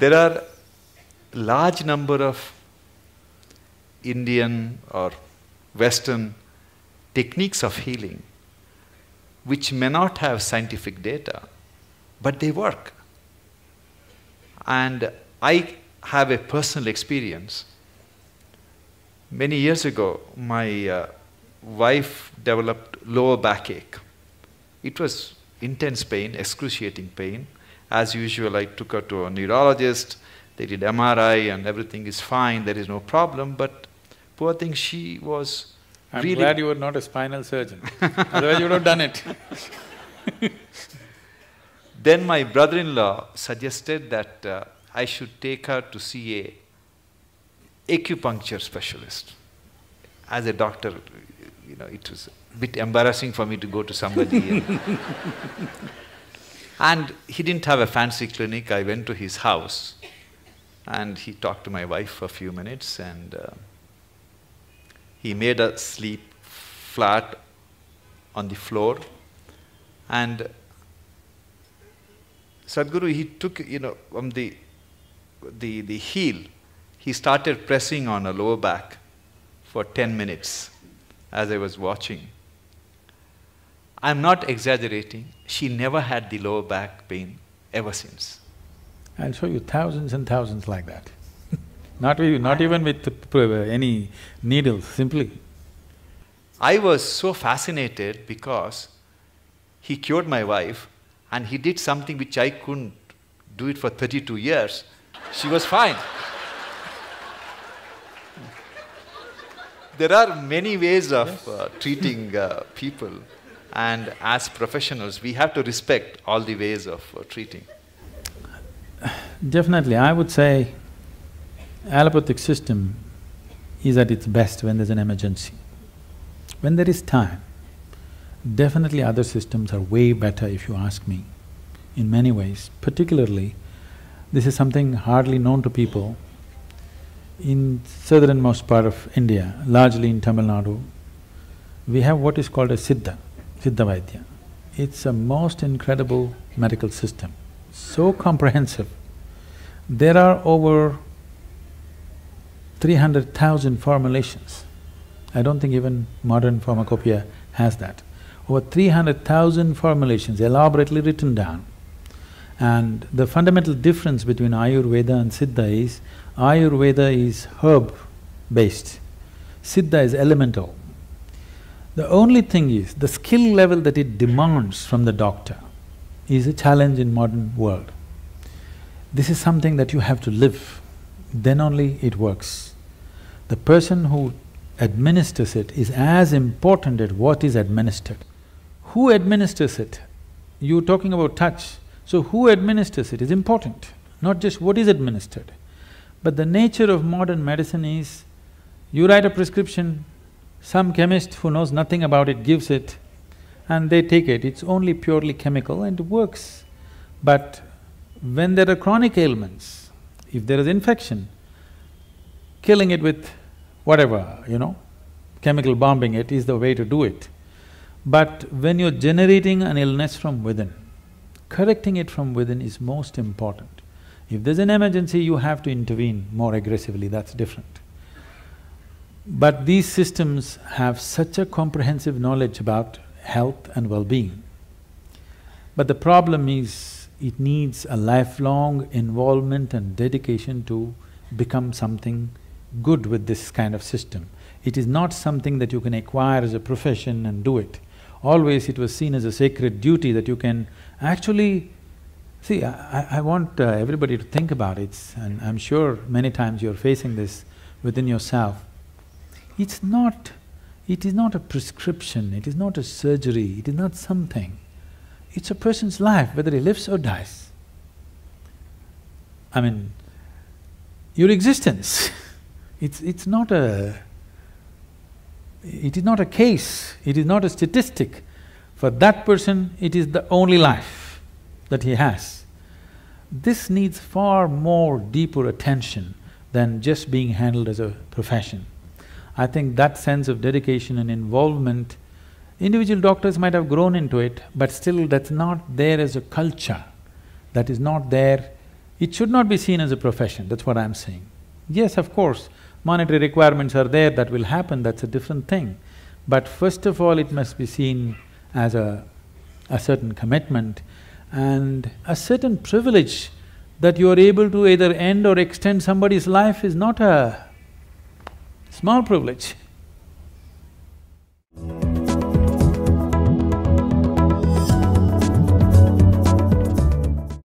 There are large number of Indian or Western techniques of healing which may not have scientific data, but they work. And I have a personal experience. Many years ago, my wife developed lower backache. It was intense pain, excruciating pain. As usual, I took her to a neurologist. They did MRI and everything is fine, there is no problem, but poor thing, she was really… I'm glad you were not a spinal surgeon, otherwise you would have done it. Then my brother-in-law suggested that I should take her to see a acupuncture specialist. As a doctor, it was a bit embarrassing for me to go to somebody. And he didn't have a fancy clinic. I went to his house and he talked to my wife for a few minutes and he made her sleep flat on the floor. And Sadhguru, he took, from the heel, he started pressing on her lower back for 10 minutes as I was watching. I'm not exaggerating, she never had the lower back pain ever since. I'll show you thousands and thousands like that. Not even with any needles, simply. I was so fascinated because he cured my wife and he did something which I couldn't do it for 32 years. She was fine. There are many ways of treating people, and as professionals, we have to respect all the ways of treating. Definitely, I would say allopathic system is at its best when there's an emergency. When there is time, definitely other systems are way better if you ask me, in many ways. Particularly, this is something hardly known to people. In southernmost part of India, largely in Tamil Nadu, we have what is called a Siddha Vaidya. It's a most incredible medical system, so comprehensive. There are over 300,000 formulations. I don't think even modern pharmacopoeia has that. Over 300,000 formulations elaborately written down. And the fundamental difference between Ayurveda and Siddha is, Ayurveda is herb-based, Siddha is elemental. The only thing is, the skill level that it demands from the doctor is a challenge in modern world. This is something that you have to live, then only it works. The person who administers it is as important as what is administered. Who administers it? You're talking about touch, so who administers it is important, not just what is administered. But the nature of modern medicine is, you write a prescription, some chemist who knows nothing about it gives it, and they take it. It's only purely chemical and it works. But when there are chronic ailments, if there is infection, killing it with whatever, chemical bombing it is the way to do it. But when you're generating an illness from within, correcting it from within is most important. If there's an emergency, you have to intervene more aggressively, that's different. But these systems have such a comprehensive knowledge about health and well-being. But the problem is, it needs a lifelong involvement and dedication to become something good with this kind of system. It is not something that you can acquire as a profession and do it. Always it was seen as a sacred duty that you can actually… See, I want everybody to think about it, and I'm sure many times you're facing this within yourself. It is not a prescription, it is not a surgery, it is not something. It's a person's life, whether he lives or dies. I mean, your existence, it is not a case, it is not a statistic. For that person, it is the only life that he has. This needs far more deeper attention than just being handled as a profession. I think that sense of dedication and involvement, individual doctors might have grown into it, but still that's not there as a culture, that is not there It should not be seen as a profession, that's what I'm saying. Yes, of course, monetary requirements are there, that will happen, that's a different thing. But first of all, it must be seen as a certain commitment and a certain privilege that you are able to either end or extend somebody's life is not a small privilege.